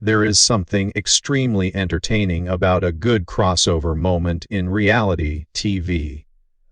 There is something extremely entertaining about a good crossover moment in reality TV,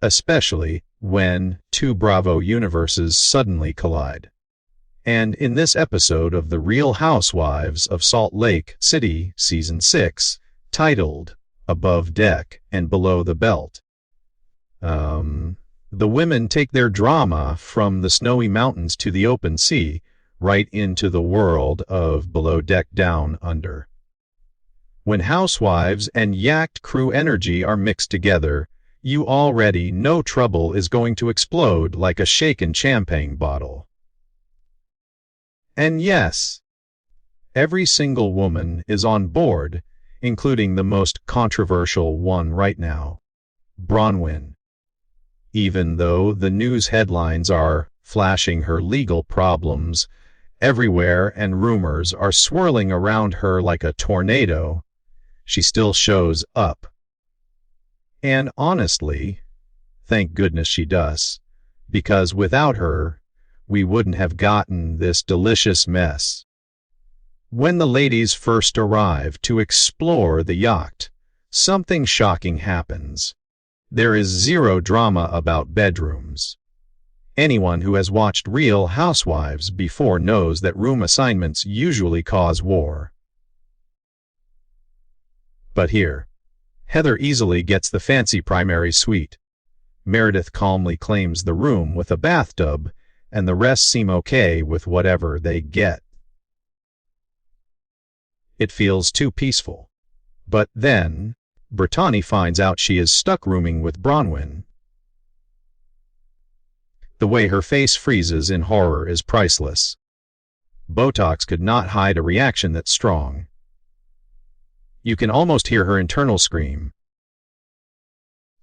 especially when two Bravo universes suddenly collide. And in this episode of The Real Housewives of Salt Lake City, Season 6, titled Above Deck and Below the Belt, the women take their drama from the snowy mountains to the open sea, right into the world of Below Deck Down Under. When Housewives and Yacht crew energy are mixed together, you already know trouble is going to explode like a shaken champagne bottle. And yes, every single woman is on board, including the most controversial one right now, Bronwyn. Even though the news headlines are flashing her legal problems everywhere and rumors are swirling around her like a tornado, she still shows up. And honestly, thank goodness she does, because without her, we wouldn't have gotten this delicious mess. When the ladies first arrive to explore the yacht, something shocking happens. There is zero drama about bedrooms. Anyone who has watched Real Housewives before knows that room assignments usually cause war. But here, Heather easily gets the fancy primary suite. Meredith calmly claims the room with a bathtub, and the rest seem okay with whatever they get. It feels too peaceful. But then, Brittany finds out she is stuck rooming with Bronwyn. The way her face freezes in horror is priceless. Botox could not hide a reaction that strong. You can almost hear her internal scream.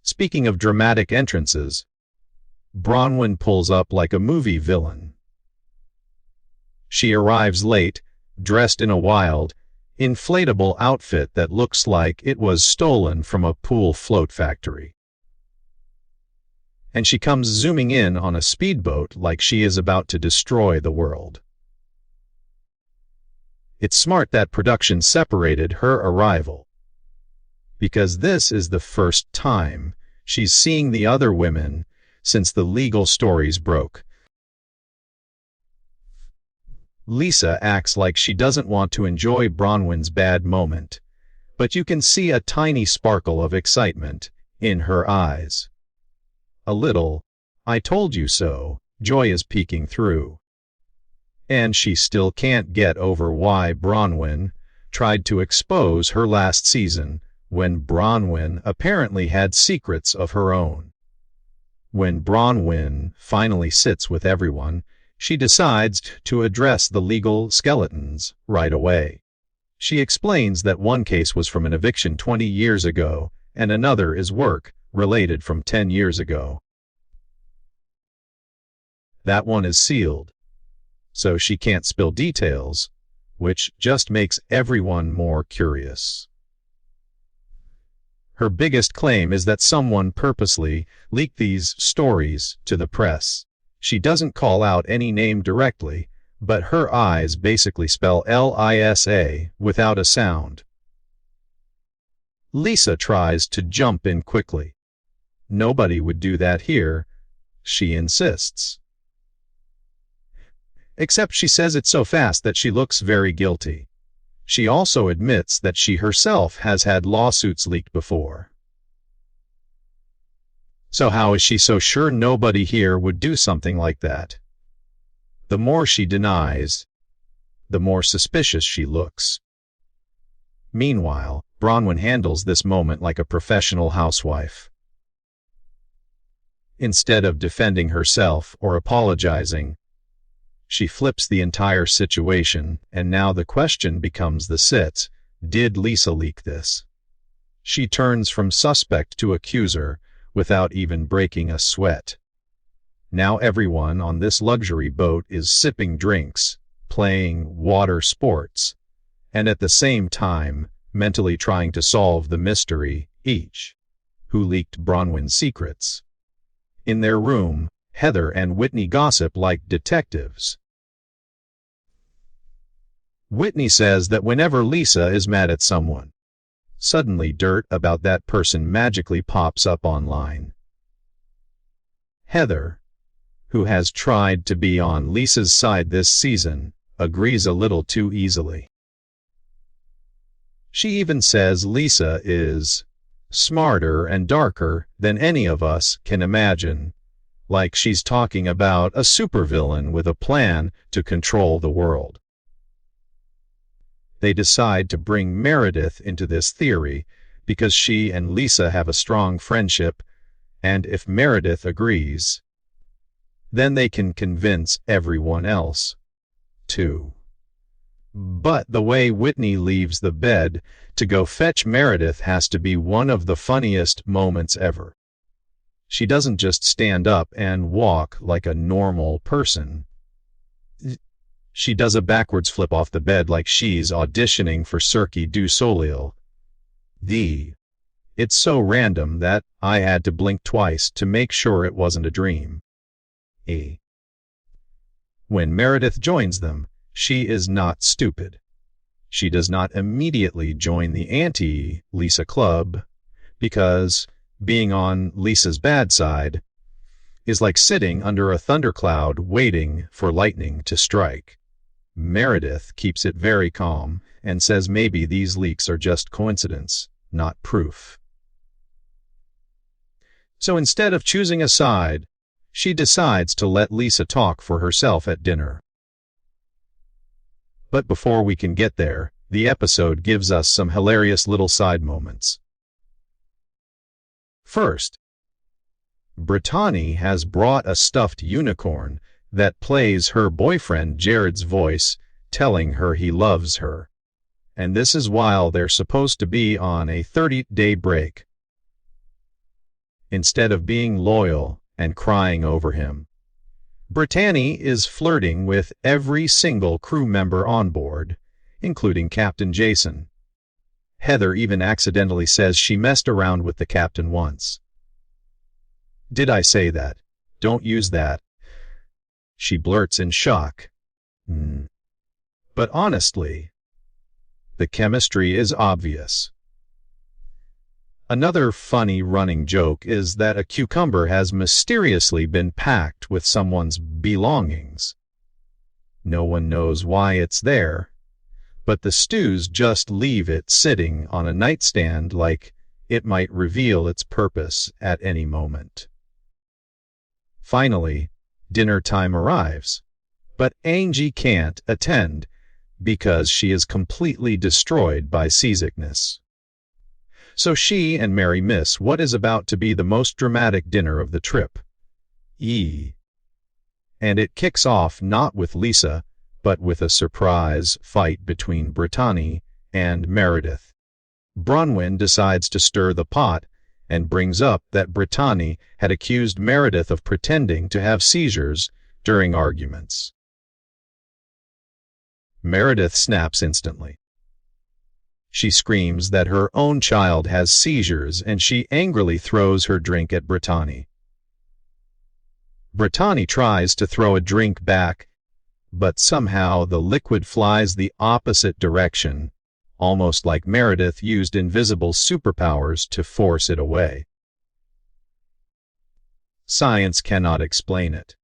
Speaking of dramatic entrances, Bronwyn pulls up like a movie villain. She arrives late, dressed in a wild, inflatable outfit that looks like it was stolen from a pool float factory. And she comes zooming in on a speedboat like she is about to destroy the world. It's smart that production separated her arrival, because this is the first time she's seeing the other women since the legal stories broke. Lisa acts like she doesn't want to enjoy Bronwyn's bad moment, but you can see a tiny sparkle of excitement in her eyes. A little, "I told you so," joy is peeking through. And she still can't get over why Bronwyn tried to expose her last season, when Bronwyn apparently had secrets of her own. When Bronwyn finally sits with everyone, she decides to address the legal skeletons right away. She explains that one case was from an eviction 20 years ago, and another is work-related from 10 years ago. That one is sealed, so she can't spill details, which just makes everyone more curious. Her biggest claim is that someone purposely leaked these stories to the press. She doesn't call out any name directly, but her eyes basically spell Lisa without a sound. Lisa tries to jump in quickly. Nobody would do that here, she insists. Except she says it so fast that she looks very guilty. She also admits that she herself has had lawsuits leaked before. So how is she so sure nobody here would do something like that? The more she denies, the more suspicious she looks. Meanwhile, Bronwyn handles this moment like a professional housewife. Instead of defending herself or apologizing, she flips the entire situation, and now the question becomes did Lisa leak this? She turns from suspect to accuser without even breaking a sweat. Now everyone on this luxury boat is sipping drinks, playing water sports, and at the same time mentally trying to solve the mystery, each, who leaked Bronwyn's secrets. In their room, Heather and Whitney gossip like detectives. Whitney says that whenever Lisa is mad at someone, suddenly dirt about that person magically pops up online. Heather, who has tried to be on Lisa's side this season, agrees a little too easily. She even says Lisa is smarter and darker than any of us can imagine, like she's talking about a supervillain with a plan to control the world. They decide to bring Meredith into this theory because she and Lisa have a strong friendship, and if Meredith agrees, then they can convince everyone else too. But the way Whitney leaves the bed to go fetch Meredith has to be one of the funniest moments ever. She doesn't just stand up and walk like a normal person. She does a backwards flip off the bed like she's auditioning for Cirque du Soleil. It's so random that I had to blink twice to make sure it wasn't a dream. When Meredith joins them, she is not stupid. She does not immediately join the anti-Lisa club because being on Lisa's bad side is like sitting under a thundercloud waiting for lightning to strike. Meredith keeps it very calm and says maybe these leaks are just coincidence, not proof. So instead of choosing a side, she decides to let Lisa talk for herself at dinner. But before we can get there, the episode gives us some hilarious little side moments. First, Brittany has brought a stuffed unicorn that plays her boyfriend Jared's voice telling her he loves her. And this is while they're supposed to be on a 30-day break. Instead of being loyal and crying over him, Brittany is flirting with every single crew member on board, including Captain Jason. Heather even accidentally says she messed around with the captain once. Did I say that? Don't use that, she blurts in shock. But honestly, the chemistry is obvious. Another funny running joke is that a cucumber has mysteriously been packed with someone's belongings. No one knows why it's there, but the stews just leave it sitting on a nightstand like it might reveal its purpose at any moment. Finally, dinner time arrives, but Angie can't attend because she is completely destroyed by seasickness. So she and Mary miss what is about to be the most dramatic dinner of the trip. And it kicks off not with Lisa, but with a surprise fight between Brittany and Meredith. Bronwyn decides to stir the pot and brings up that Brittany had accused Meredith of pretending to have seizures during arguments. Meredith snaps instantly. She screams that her own child has seizures and she angrily throws her drink at Brittany. Brittany tries to throw a drink back, but somehow the liquid flies the opposite direction, almost like Meredith used invisible superpowers to force it away. Science cannot explain it.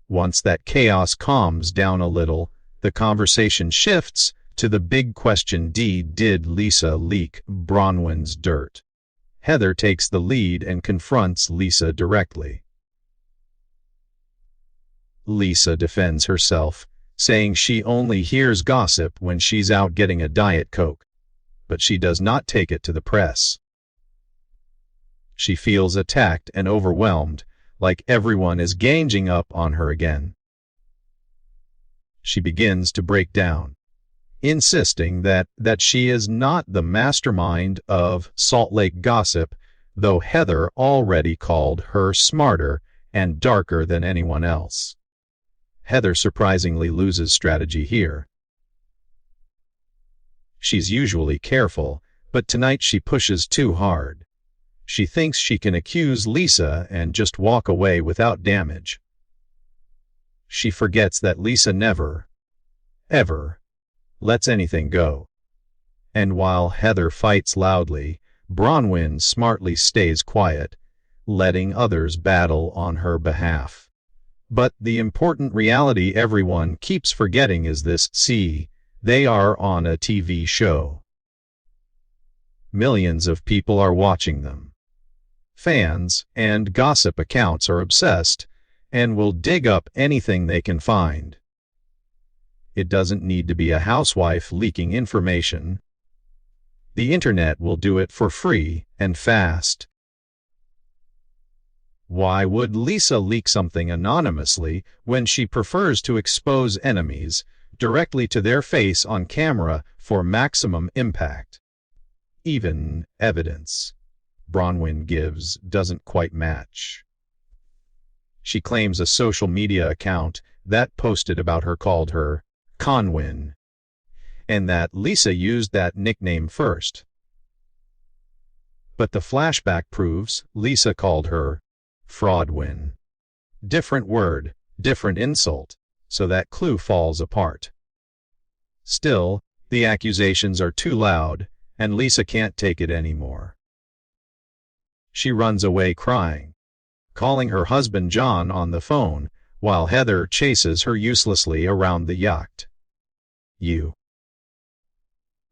Once that chaos calms down a little, the conversation shifts to the big question: did Lisa leak Bronwyn's dirt? Heather takes the lead and confronts Lisa directly. Lisa defends herself, saying she only hears gossip when she's out getting a Diet Coke, but she does not take it to the press. She feels attacked and overwhelmed, like everyone is ganging up on her again. She begins to break down, insisting that she is not the mastermind of Salt Lake gossip, though Heather already called her smarter and darker than anyone else. Heather surprisingly loses strategy here. She's usually careful, but tonight she pushes too hard. She thinks she can accuse Lisa and just walk away without damage. She forgets that Lisa never, ever lets anything go. And while Heather fights loudly, Bronwyn smartly stays quiet, letting others battle on her behalf. But the important reality everyone keeps forgetting is this: see, they are on a TV show. Millions of people are watching them. Fans and gossip accounts are obsessed and will dig up anything they can find. It doesn't need to be a housewife leaking information. The internet will do it for free and fast. Why would Lisa leak something anonymously when she prefers to expose enemies directly to their face on camera for maximum impact? Even evidence Bronwyn gives doesn't quite match. She claims a social media account that posted about her called her Conwyn, and that Lisa used that nickname first. But the flashback proves Lisa called her Fraudwyn. Different word, different insult, so that clue falls apart. Still, the accusations are too loud, and Lisa can't take it anymore. She runs away crying, calling her husband John on the phone, while Heather chases her uselessly around the yacht.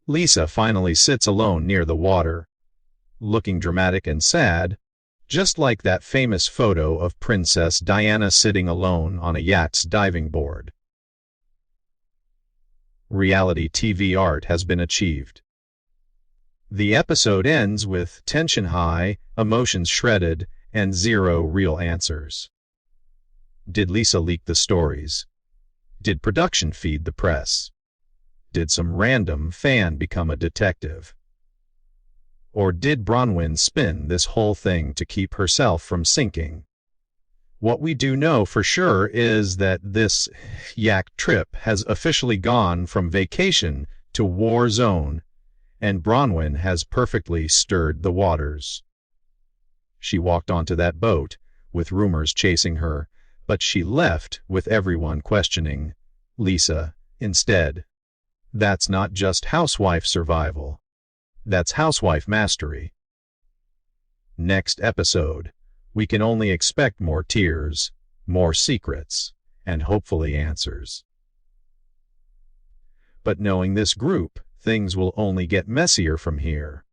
Lisa finally sits alone near the water, looking dramatic and sad, just like that famous photo of Princess Diana sitting alone on a yacht's diving board. Reality TV art has been achieved. The episode ends with tension high, emotions shredded, and zero real answers. Did Lisa leak the stories? Did production feed the press? Did some random fan become a detective? Or did Bronwyn spin this whole thing to keep herself from sinking? What we do know for sure is that this yacht trip has officially gone from vacation to war zone, and Bronwyn has perfectly stirred the waters. She walked onto that boat, with rumors chasing her, but she left with everyone questioning Lisa instead. That's not just housewife survival. That's housewife mastery. Next episode, we can only expect more tears, more secrets, and hopefully answers. But knowing this group, things will only get messier from here.